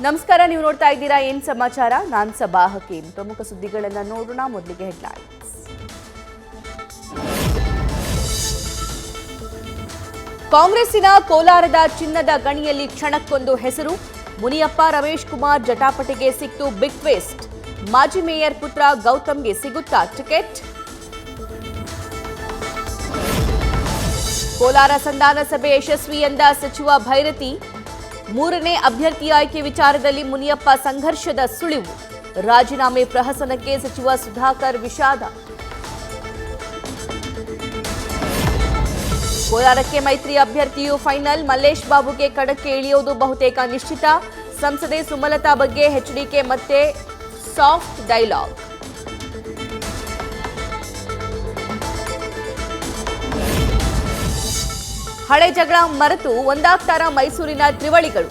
ನಮಸ್ಕಾರ, ನೀವು ನೋಡ್ತಾ ಇದ್ದೀರಾ ಏನ್ ಸಮಾಚಾರ. ನಾನು ಸಬಾ ಹಕೀಂ. ಪ್ರಮುಖ ಸುದ್ದಿಗಳನ್ನು ನೋಡೋಣ. ಮೊದಲಿಗೆ ಹೆಡ್ಲೈನ್ಸ್. ಕಾಂಗ್ರೆಸ್ಸಿನ ಕೋಲಾರದ ಚಿನ್ನದ ಗಣಿಯಲ್ಲಿ ಕ್ಷಣಕ್ಕೊಂದು ಹೆಸರು. ಮುನಿಯಪ್ಪ ರಮೇಶ್ ಕುಮಾರ್ ಜಟಾಪಟಿಗೆ ಸಿಕ್ತು ಬಿಗ್ ಟ್ವಿಸ್ಟ್. ಮಾಜಿ ಮೇಯರ್ ಪುತ್ರ ಗೌತಮ್ಗೆ ಸಿಗುತ್ತಾ ಟಿಕೆಟ್? ಕೋಲಾರ ಸಂಧಾನ ಸಭೆ ಯಶಸ್ವಿ ಎಂದ ಸಚಿವ ಭೈರತಿ. ಮೂರನೇ ಅಭ್ಯರ್ಥಿ ಆಯ್ಕೆ ವಿಚಾರದಲ್ಲಿ ಮುನಿಯಪ್ಪ ಸಂಘರ್ಷದ ಸುಳಿವು. ರಾಜೀನಾಮೆ ಪ್ರಹಸನಕ್ಕೆ ಸಚಿವ ಸುಧಾಕರ್ ವಿಷಾದ. ಕೋಲಾರಕ್ಕೆ ಮೈತ್ರಿ ಅಭ್ಯರ್ಥಿಯು ಫೈನಲ್. ಮಲ್ಲೇಶ್ ಬಾಬುಗೆ ಕಣಕ್ಕೆ ಇಳಿಯುವುದು ಬಹುತೇಕ ನಿಶ್ಚಿತ. ಸಂಸದೆ ಸುಮಲತಾ ಬಗ್ಗೆ ಎಚ್ಡಿಕೆ ಮತ್ತೆ ಸಾಫ್ಟ್ ಡೈಲಾಗ್. ಹಳೆ ಜಗಳ ಮರೆತು ಒಂದಾಗ್ತಾರ ಮೈಸೂರಿನ ತ್ರಿವಳಿಗಳು.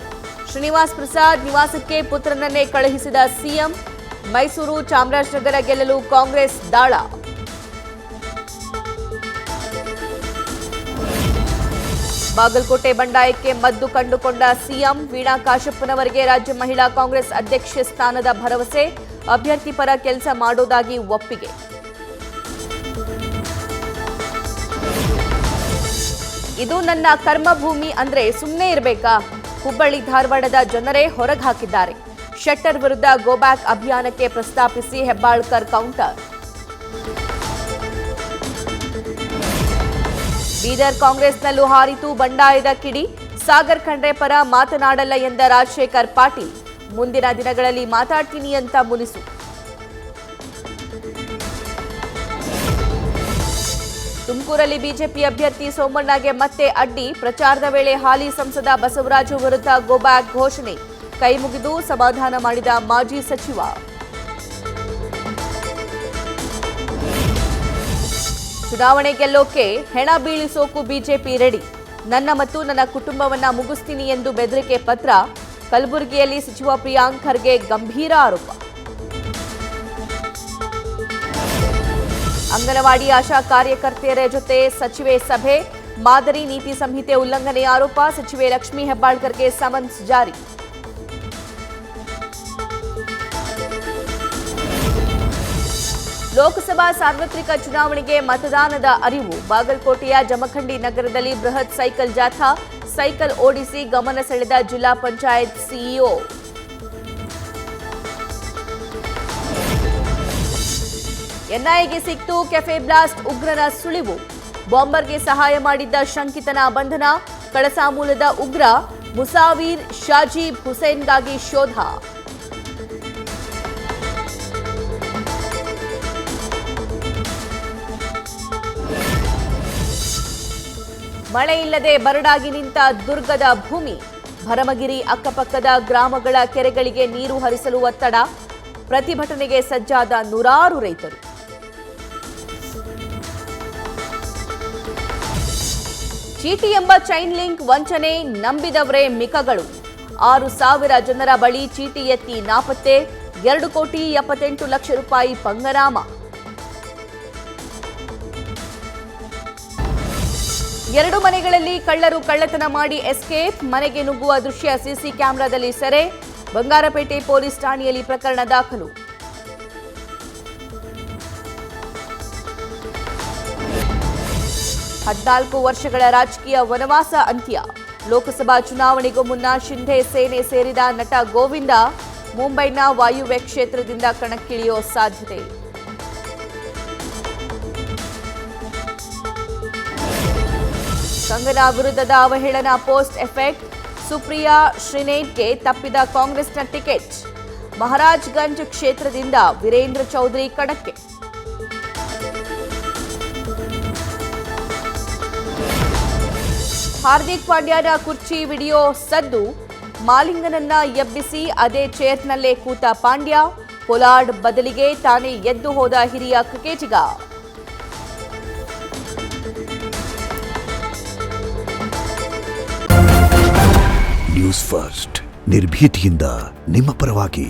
ಶ್ರೀನಿವಾಸ್ ಪ್ರಸಾದ್ ನಿವಾಸಕ್ಕೆ ಪುತ್ರನನ್ನೇ ಕಳುಹಿಸಿದ ಸಿಎಂ. ಮೈಸೂರು ಚಾಮರಾಜನಗರ ಗೆಲ್ಲಲು ಕಾಂಗ್ರೆಸ್ ದಾಳ. ಬಾಗಲಕೋಟೆ ಬಂಡಾಯಕ್ಕೆ ಮದ್ದು ಕಂಡುಕೊಂಡ ಸಿಎಂ. ವೀಣಾ ಕಾಶಪ್ಪನವರಿಗೆ ರಾಜ್ಯ ಮಹಿಳಾ ಕಾಂಗ್ರೆಸ್ ಅಧ್ಯಕ್ಷೆ ಸ್ಥಾನದ ಭರವಸೆ. ಅಭ್ಯರ್ಥಿ ಪರ ಕೆಲಸ ಮಾಡೋದಾಗಿ ಒಪ್ಪಿಗೆ. ಇದು ನನ್ನ ಕರ್ಮಭೂಮಿ ಅಂದ್ರೆ ಸುಮ್ಮನೆ ಇರಬೇಕಾ? ಹುಬ್ಬಳ್ಳಿ ಧಾರವಾಡದ ಜನರೇ ಹೊರಗೆ ಹಾಕಿದ್ದಾರೆ. ಶೆಟ್ಟರ್ ವಿರುದ್ಧ ಗೋಬ್ಯಾಕ್ ಅಭಿಯಾನಕ್ಕೆ ಪ್ರಸ್ತಾಪಿಸಿ ಹೆಬ್ಬಾಳ್ಕರ್ ಕೌಂಟರ್. ಬೀದರ್ ಕಾಂಗ್ರೆಸ್ನಲ್ಲೂ ಹಾರಿತು ಬಂಡಾಯದ ಕಿಡಿ. ಸಾಗರ್ ಖಂಡ್ರೆ ಪರ ಮಾತನಾಡಲ್ಲ ಎಂದ ರಾಜಶೇಖರ್ ಪಾಟೀಲ್. ಮುಂದಿನ ದಿನಗಳಲ್ಲಿ ಮಾತಾಡ್ತೀನಿ ಅಂತ ಮುನಿಸು. ತುಮಕೂರಲ್ಲಿ ಬಿಜೆಪಿ ಅಭ್ಯರ್ಥಿ ಸೋಮಣ್ಣಗೆ ಮತ್ತೆ ಅಡ್ಡಿ. ಪ್ರಚಾರದ ವೇಳೆ ಹಾಲಿ ಸಂಸದ ಬಸವರಾಜು ವಿರುದ್ಧ ಗೋಬ್ಯಾಕ್ ಘೋಷಣೆ. ಕೈ ಮುಗಿದು ಸಮಾಧಾನ ಮಾಡಿದ ಮಾಜಿ ಸಚಿವ. ಚುನಾವಣೆ ಗೆಲ್ಲೋಕೆ ಹೆಣ ಬೀಳಿಸೋಕು ಬಿಜೆಪಿ ರೆಡಿ. ನನ್ನ ಮತ್ತು ನನ್ನ ಕುಟುಂಬವನ್ನ ಮುಗಿಸ್ತೀನಿ ಎಂದು ಬೆದರಿಕೆ ಪತ್ರ. ಕಲಬುರಗಿಯಲ್ಲಿ ಸಚಿವ ಪ್ರಿಯಾಂಕ್ ಖರ್ಗೆ ಗಂಭೀರ ಆರೋಪ. ಅಂಗನವಾಡಿ ಆಶಾ ಕಾರ್ಯಕರ್ತೆಯರ ಜೊತೆ ಸಚಿವೆ ಸಭೆ. ಮಾದರಿ ನೀತಿ ಸಂಹಿತೆ ಉಲ್ಲಂಘನೆ ಆರೋಪ. ಸಚಿವೆ ಲಕ್ಷ್ಮೀ ಹೆಬ್ಬಾಳ್ಕರ್ಗೆ ಸಮನ್ಸ್ ಜಾರಿ. ಲೋಕಸಭಾ ಸಾರ್ವತ್ರಿಕ ಚುನಾವಣೆಗೆ ಮತದಾನದ ಅರಿವು. ಬಾಗಲಕೋಟೆಯ ಜಮಖಂಡಿ ನಗರದಲ್ಲಿ ಬೃಹತ್ ಸೈಕಲ್ ಜಾಥಾ. ಸೈಕಲ್ ಓಡಿಸಿ ಗಮನ ಸೆಳೆದ ಜಿಲ್ಲಾ ಪಂಚಾಯತ್ ಸಿಇಒ. ಎನ್ಐಎಗೆ ಸಿಕ್ತು ಕೆಫೆ ಬ್ಲಾಸ್ಟ್ ಉಗ್ರನ ಸುಳಿವು. ಬಾಂಬರ್ಗೆ ಸಹಾಯ ಮಾಡಿದ್ದ ಶಂಕಿತನ ಬಂಧನ. ಕಳಸಾ ಮೂಲದ ಉಗ್ರ ಮುಸಾವೀರ್ ಶಾಜೀಬ್ ಹುಸೇನ್ಗಾಗಿ ಶೋಧ. ಮಳೆ ಇಲ್ಲದೆ ಬರಡಾಗಿ ನಿಂತ ದುರ್ಗದ ಭೂಮಿ. ಭರಮಗಿರಿ ಅಕ್ಕಪಕ್ಕದ ಗ್ರಾಮಗಳ ಕೆರೆಗಳಿಗೆ ನೀರು ಹರಿಸಲು ಒತ್ತಡ. ಪ್ರತಿಭಟನೆಗೆ ಸಜ್ಜಾದ ನೂರಾರು ರೈತರು. ಚೀಟಿ ಎಂಬ ಚೈನ್ ಲಿಂಕ್ ವಂಚನೆ ನಂಬಿದವರೇ ಮಿಕಗಳು. 6,000 ಜನರ ಬಳಿ ಚೀಟಿ ಎತ್ತಿ ನಾಪತ್ತೆ. 2,78,00,000 ರೂಪಾಯಿ ಪಂಗನಾಮ. 2 ಮನೆಗಳಲ್ಲಿ ಕಳ್ಳರು ಕಳ್ಳತನ ಮಾಡಿ ಎಸ್ಕೇಪ್. ಮನೆಗೆ ನುಗ್ಗುವ ದೃಶ್ಯ ಸಿಸಿ ಕ್ಯಾಮೆರಾದಲ್ಲಿ ಸೆರೆ. ಬಂಗಾರಪೇಟೆ ಪೊಲೀಸ್ ಠಾಣೆಯಲ್ಲಿ ಪ್ರಕರಣ ದಾಖಲು. ಹದಿನಾಲ್ಕು ವರ್ಷಗಳ ರಾಜಕೀಯ ವನವಾಸ ಅಂತ್ಯ. ಲೋಕಸಭಾ ಚುನಾವಣೆಗೂ ಮುನ್ನ ಶಿಂಧೆ ಸೇನೆ ಸೇರಿದ ನಟ ಗೋವಿಂದ ಮುಂಬೈನ ವಾಯುವ್ಯ ಕ್ಷೇತ್ರದಿಂದ ಕಣಕ್ಕಿಳಿಯೋ ಸಾಧ್ಯತೆ. ಕಂಗನಾ ವಿರುದ್ಧದ ಅವಹೇಳನ ಪೋಸ್ಟ್ ಎಫೆಕ್ಟ್. ಸುಪ್ರಿಯಾ ಶ್ರೀನೇಟ್ಗೆ ತಪ್ಪಿದ ಕಾಂಗ್ರೆಸ್ನ ಟಿಕೆಟ್. ಮಹಾರಾಜ್ಗಂಜ್ ಕ್ಷೇತ್ರದಿಂದ ವೀರೇಂದ್ರ ಚೌಧರಿ ಕಣಕ್ಕೆ. ಹಾರ್ದಿಕ್ ಪಾಂಡ್ಯನ ಕುರ್ಚಿ ವಿಡಿಯೋ ಸದ್ದು. ಮಾಲಿಂಗನನ್ನ ಎಬ್ಬಿಸಿ ಅದೇ ಚೇರ್ನಲ್ಲೇ ಕೂತ ಪಾಂಡ್ಯ. ಪೊಲಾರ್ಡ್ ಬದಲಿಗೆ ತಾನೇ ಎದ್ದು ಹೋದ ಹಿರಿಯ ಕ್ರಿಕೆಟಿಗ. ನ್ಯೂಸ್ ಫಸ್ಟ್ ನಿರ್ಭೀತಿಯಿಂದ ನಿಮ್ಮ ಪರವಾಗಿ.